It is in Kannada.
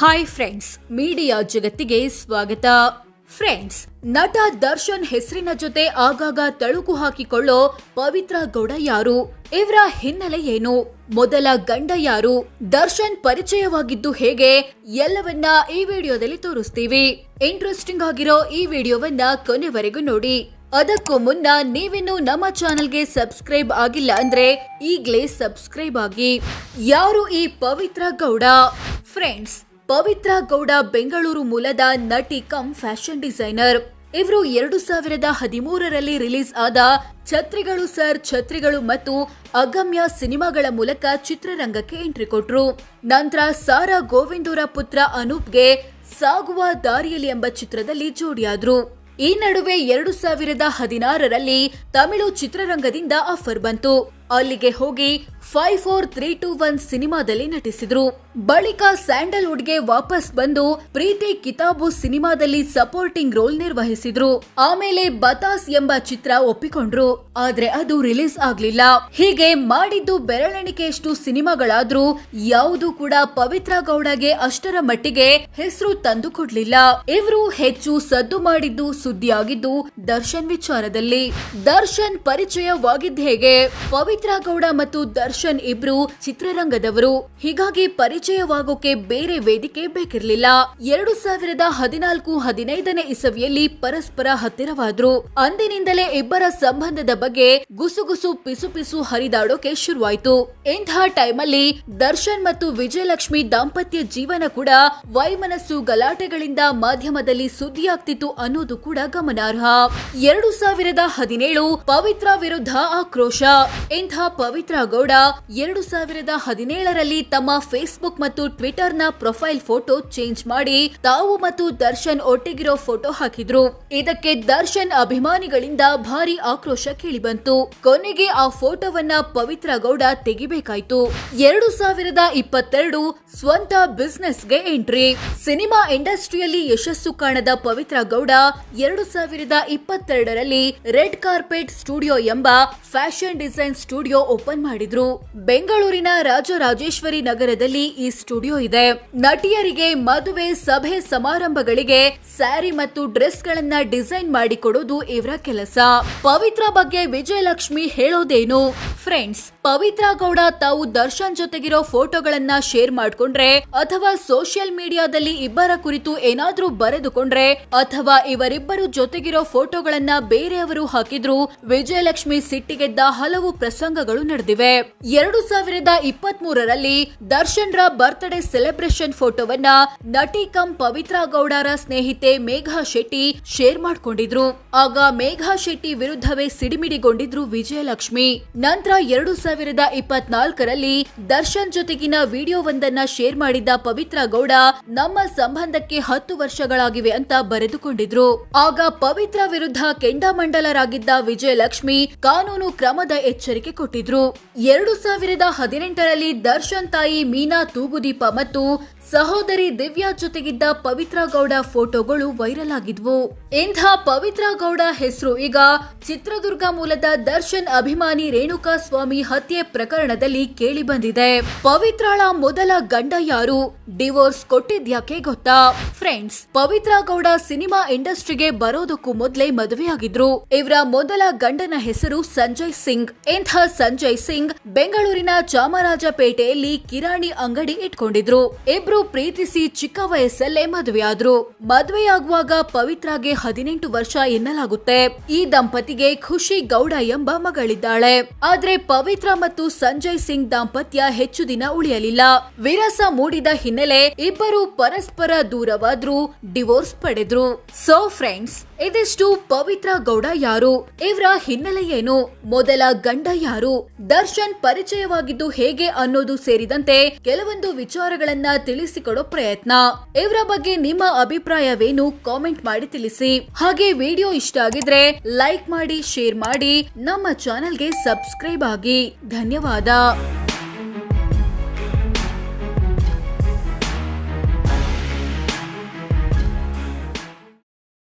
ಹಾಯ್ ಫ್ರೆಂಡ್ಸ್, ಮೀಡಿಯಾ ಜಗತ್ತಿಗೆ ಸ್ವಾಗತ. ಫ್ರೆಂಡ್ಸ್, ನಟ ದರ್ಶನ್ ಹೆಸರಿನ ಜೊತೆ ಆಗಾಗ ತಳುಕು ಹಾಕಿಕೊಳ್ಳೋ ಪವಿತ್ರ ಗೌಡ ಯಾರು? ಇವರ ಹಿನ್ನೆಲೆ ಏನು? ಮೊದಲ ಗಂಡ ಯಾರು? ದರ್ಶನ್ ಪರಿಚಯವಾಗಿದ್ದು ಹೇಗೆ? ಎಲ್ಲವನ್ನ ಈ ವಿಡಿಯೋದಲ್ಲಿ ತೋರಿಸ್ತೀವಿ. ಇಂಟ್ರೆಸ್ಟಿಂಗ್ ಆಗಿರೋ ಈ ವಿಡಿಯೋವನ್ನ ಕೊನೆವರೆಗೂ ನೋಡಿ. ಅದಕ್ಕೂ ಮುನ್ನ ನೀವಿನ್ನು ನಮ್ಮ ಚಾನೆಲ್ಗೆ ಸಬ್ಸ್ಕ್ರೈಬ್ ಆಗಿಲ್ಲ ಅಂದ್ರೆ ಈಗ್ಲೇ ಸಬ್ಸ್ಕ್ರೈಬ್ ಆಗಿ. ಯಾರು ಈ ಪವಿತ್ರ ಗೌಡ? ಫ್ರೆಂಡ್ಸ್, ಪವಿತ್ರ ಗೌಡ ಬೆಂಗಳೂರು ಮೂಲದ ನಟಿ ಕಮ್ ಫ್ಯಾಷನ್ ಡಿಸೈನರ್. ಇವರು 2013ರಲ್ಲಿ ರಿಲೀಸ್ ಆದ ಛತ್ರಿಗಳು ಸರ್ ಛತ್ರಿಗಳು ಮತ್ತು ಅಗಮ್ಯ ಸಿನಿಮಾಗಳ ಮೂಲಕ ಚಿತ್ರರಂಗಕ್ಕೆ ಎಂಟ್ರಿ ಕೊಟ್ರು. ನಂತರ ಸಾರಾ ಗೋವಿಂದೂರ ಪುತ್ರ ಅನೂಪ್ಗೆ ಸಾಗುವ ದಾರಿಯಲ್ಲಿ ಎಂಬ ಚಿತ್ರದಲ್ಲಿ ಜೋಡಿಯಾದ್ರು. ಈ ನಡುವೆ 2016ರಲ್ಲಿ ತಮಿಳು ಚಿತ್ರರಂಗದಿಂದ ಆಫರ್ ಬಂತು. ಅಲ್ಲಿಗೆ ಹೋಗಿ 5432 ಸಿನಿಮಾದಲ್ಲಿ ನಟಿಸಿದ್ರು. ಬಳಿಕ ಸ್ಯಾಂಡಲ್ವುಡ್ಗೆ ವಾಪಸ್ ಬಂದು ಪ್ರೀತಿ ಕಿತಾಬು ಸಿನಿಮಾದಲ್ಲಿ ಸಪೋರ್ಟಿಂಗ್ ರೋಲ್ ನಿರ್ವಹಿಸಿದ್ರು. ಆಮೇಲೆ ಬತಾಸ್ ಎಂಬ ಚಿತ್ರ ಒಪ್ಪಿಕೊಂಡ್ರು, ಆದ್ರೆ ಅದು ರಿಲೀಸ್ ಆಗ್ಲಿಲ್ಲ. ಹೀಗೆ ಮಾಡಿದ್ದು ಬೆರಳೆಣಿಕೆಯಷ್ಟು ಸಿನಿಮಾಗಳಾದ್ರೂ ಯಾವುದು ಕೂಡ ಪವಿತ್ರ ಗೌಡಗೆ ಅಷ್ಟರ ಮಟ್ಟಿಗೆ ಹೆಸರು ತಂದು ಕೊಡ್ಲಿಲ್ಲ. ಇವರು ಹೆಚ್ಚು ಸದ್ದು ಮಾಡಿದ್ದು ಸುದ್ದಿಯಾಗಿದ್ದು ದರ್ಶನ್ ವಿಚಾರದಲ್ಲಿ. ದರ್ಶನ್ ಪರಿಚಯವಾಗಿದ್ದ ಹೇಗೆ? ಪವಿತ್ರ ಗೌಡ ಮತ್ತು ದರ್ಶನ್ ಇಬ್ರು ಚಿತ್ರರಂಗದವರು, ಹೀಗಾಗಿ ಪರಿಚಯವಾಗೋಕೆ ಬೇರೆ ವೇದಿಕೆ ಬೇಕಿರ್ಲಿಲ್ಲ. 2014-15ನೇ ಇಸವಿಯಲ್ಲಿ ಪರಸ್ಪರ ಹತ್ತಿರವಾದ್ರು. ಅಂದಿನಿಂದಲೇ ಇಬ್ಬರ ಸಂಬಂಧದ ಬಗ್ಗೆ ಗುಸುಗುಸು ಪಿಸುಪಿಸು ಹರಿದಾಡೋಕೆ ಶುರುವಾಯ್ತು. ಇಂಥ ಟೈಮಲ್ಲಿ ದರ್ಶನ್ ಮತ್ತು ವಿಜಯಲಕ್ಷ್ಮಿ ದಾಂಪತ್ಯ ಜೀವನ ಕೂಡ ವೈಮನಸ್ಸು ಗಲಾಟೆಗಳಿಂದ ಮಾಧ್ಯಮದಲ್ಲಿ ಸುದ್ದಿಯಾಗ್ತಿತ್ತು ಅನ್ನೋದು ಕೂಡ ಗಮನಾರ್ಹ. 2017 ಪವಿತ್ರ ವಿರುದ್ಧ ಆಕ್ರೋಶ. ಇಂಥ ಪವಿತ್ರ ಗೌಡ 2017ರಲ್ಲಿ ತಮ್ಮ ಫೇಸ್ಬುಕ್ ಮತ್ತು ಟ್ವಿಟರ್ ನ ಪ್ರೊಫೈಲ್ ಫೋಟೋ ಚೇಂಜ್ ಮಾಡಿ ತಾವು ಮತ್ತು ದರ್ಶನ್ ಒಟ್ಟಿಗಿರೋ ಫೋಟೋ ಹಾಕಿದ್ರು. ಇದಕ್ಕೆ ದರ್ಶನ್ ಅಭಿಮಾನಿಗಳಿಂದ ಭಾರಿ ಆಕ್ರೋಶ ಕೇಳಿಬಂತು. ಕೊನೆಗೆ ಆ ಫೋಟೋವನ್ನ ಪವಿತ್ರ ಗೌಡ ತೆಗಿಬೇಕಾಯ್ತು. 2022 ಸ್ವಂತ ಬಿಸ್ನೆಸ್ಗೆ ಎಂಟ್ರಿ. ಸಿನಿಮಾ ಇಂಡಸ್ಟ್ರಿಯಲ್ಲಿ ಯಶಸ್ಸು ಕಾಣದ Pavithra Gowda 2022ರಲ್ಲಿ red carpet studio ಎಂಬ ಫ್ಯಾಷನ್ ಡಿಸೈನ್ ಸ್ಟುಡಿಯೋ ಓಪನ್ ಮಾಡಿದ್ರು. ಬೆಂಗಳೂರಿನ ರಾಜರಾಜೇಶ್ವರಿ ನಗರದಲ್ಲಿ ಈ ಸ್ಟುಡಿಯೋ ಇದೆ. ನಟಿಯರಿಗೆ ಮದುವೆ ಸಭೆ ಸಮಾರಂಭಗಳಿಗೆ ಸ್ಯಾರಿ ಮತ್ತು ಡ್ರೆಸ್ ಗಳನ್ನ ಡಿಸೈನ್ ಮಾಡಿಕೊಡೋದು ಇವರ ಕೆಲಸ. ಪವಿತ್ರ ಬಗ್ಗೆ ವಿಜಯಲಕ್ಷ್ಮಿ ಹೇಳೋದೇನು? ಫ್ರೆಂಡ್ಸ್, ಪವಿತ್ರ ಗೌಡ ತಾವು ದರ್ಶನ್ ಜೊತೆಗಿರೋ ಫೋಟೋಗಳನ್ನ ಶೇರ್ ಮಾಡ್ಕೊಂಡ್ರೆ ಅಥವಾ ಸೋಷಿಯಲ್ ಮೀಡಿಯಾದಲ್ಲಿ ಇಬ್ಬರ ಕುರಿತು ಏನಾದ್ರೂ ಬರೆದುಕೊಂಡ್ರೆ ಅಥವಾ ಇವರಿಬ್ಬರು ಜೊತೆಗಿರೋ ಫೋಟೋಗಳನ್ನ ಬೇರೆಯವರು ಹಾಕಿದ್ರು ವಿಜಯಲಕ್ಷ್ಮಿ ಸಿಟ್ಟಿಗೆದ್ದ ಹಲವು ಪ್ರಸಂಗಗಳು ನಡೆದಿವೆ. 2023ರಲ್ಲಿ ದರ್ಶನ್ ರ ಬರ್ತ್ಡೇ ಸೆಲೆಬ್ರೇಷನ್ ಫೋಟೋವನ್ನ ನಟಿ ಕಮ್ ಪವಿತ್ರ ಗೌಡರ ಸ್ನೇಹಿತೆ ಮೇಘಾ ಶೆಟ್ಟಿ ಶೇರ್ ಮಾಡ್ಕೊಂಡಿದ್ರು. ಆಗ ಮೇಘಾ ಶೆಟ್ಟಿ ವಿರುದ್ಧವೇ ಸಿಡಿಮಿಡಿಗೊಂಡಿದ್ರು ವಿಜಯಲಕ್ಷ್ಮಿ. ನಂತರ 2024ರಲ್ಲಿ ದರ್ಶನ್ ಜೊತೆಗಿನ ವಿಡಿಯೋವೊಂದನ್ನ ಶೇರ್ ಮಾಡಿದ್ದ ಪವಿತ್ರ ಗೌಡ ನಮ್ಮ ಸಂಬಂಧಕ್ಕೆ 10 ವರ್ಷಗಳಾಗಿವೆ ಅಂತ ಬರೆದುಕೊಂಡಿದ್ರು. ಆಗ ಪವಿತ್ರ ವಿರುದ್ಧ ಕೆಂಡಾಮಂಡಲರಾಗಿದ್ದ ವಿಜಯಲಕ್ಷ್ಮಿ ಕಾನೂನು ಕ್ರಮದ ಎಚ್ಚರಿಕೆ ಕೊಟ್ಟಿದ್ರು. 2018ರಲ್ಲಿ ದರ್ಶನ್ ತಾಯಿ ಮೀನಾ ತೂಗುದೀಪ ಮತ್ತು ಸಹೋದರಿ ದಿವ್ಯಾ ಜೊತೆಗಿದ್ದ ಪವಿತ್ರ ಗೌಡ ಫೋಟೋಗಳು ವೈರಲ್ ಆಗಿದ್ವು. ಇಂಥ ಪವಿತ್ರ ಗೌಡ ಹೆಸರು ಈಗ ಚಿತ್ರದುರ್ಗ ಮೂಲದ ದರ್ಶನ್ ಅಭಿಮಾನಿ ರೇಣುಕಾ ಸ್ವಾಮಿ ಹತ್ಯೆ ಪ್ರಕರಣದಲ್ಲಿ ಕೇಳಿ ಬಂದಿದೆ. ಪವಿತ್ರಳ ಮೊದಲ ಗಂಡ ಯಾರು? ಡಿವೋರ್ಸ್ ಕೊಟ್ಟಿದ್ಯಾಕೆ ಗೊತ್ತಾ? ಫ್ರೆಂಡ್ಸ್, ಪವಿತ್ರ ಗೌಡ ಸಿನಿಮಾ ಇಂಡಸ್ಟ್ರಿಗೆ ಬರೋದಕ್ಕೂ ಮೊದಲೇ ಮದುವೆಯಾಗಿದ್ರು. ಇವರ ಮೊದಲ ಗಂಡನ ಹೆಸರು ಸಂಜಯ್ ಸಿಂಗ್. ಇಂಥ ಸಂಜಯ್ ಸಿಂಗ್ ಬೆಂಗಳೂರಿನ ಚಾಮರಾಜಪೇಟೆಯಲ್ಲಿ ಕಿರಾಣಿ ಅಂಗಡಿ ಇಟ್ಕೊಂಡಿದ್ರು. ಇಬ್ರು ಪ್ರೀತಿಸಿ ಚಿಕ್ಕ ವಯಸ್ಸಲ್ಲೇ ಮದುವೆಯಾದ್ರು. ಮದುವೆಯಾಗುವಾಗ ಪವಿತ್ರಾಗೆ 18 ವರ್ಷ ಎನ್ನಲಾಗುತ್ತೆ. ಈ ದಂಪತಿಗೆ ಖುಷಿ ಗೌಡ ಎಂಬ ಮಗಳಿದ್ದಾಳೆ. ಆದ್ರೆ ಪವಿತ್ರ ಮತ್ತು ಸಂಜಯ್ ಸಿಂಗ್ ದಾಂಪತ್ಯ ಹೆಚ್ಚು ದಿನ ಉಳಿಯಲಿಲ್ಲ. ವಿರಸ ಮೂಡಿದ ಹಿನ್ನೆಲೆ ಇಬ್ಬರು ಪರಸ್ಪರ ದೂರವಾದ್ರು, ಡಿವೋರ್ಸ್ ಪಡೆದ್ರು. ಸೋ ಫ್ರೆಂಡ್ಸ್, ಇದಿಷ್ಟು ಪವಿತ್ರ ಗೌಡ ಯಾರು? ಇವರ ಹಿನ್ನೆಲೆ ಏನು? ಮೊದಲ ಗಂಡ ಯಾರು? ದರ್ಶನ್ ಪರಿಚಯವಾಗಿದ್ದು ಹೇಗೆ ಅನ್ನೋದು ಸೇರಿದಂತೆ ಕೆಲವೊಂದು ವಿಚಾರಗಳನ್ನ ತಿಳಿಸಿಕೊಡೋ ಪ್ರಯತ್ನ. ಇವರ ಬಗ್ಗೆ ನಿಮ್ಮ ಅಭಿಪ್ರಾಯವೇನು? ಕಾಮೆಂಟ್ ಮಾಡಿ ತಿಳಿಸಿ. ಹಾಗೆ ವಿಡಿಯೋ ಇಷ್ಟ ಆಗಿದ್ರೆ ಲೈಕ್ ಮಾಡಿ, ಶೇರ್ ಮಾಡಿ, ನಮ್ಮ ಚಾನೆಲ್ಗೆ ಸಬ್ಸ್ಕ್ರೈಬ್ ಆಗಿ. ಧನ್ಯವಾದ.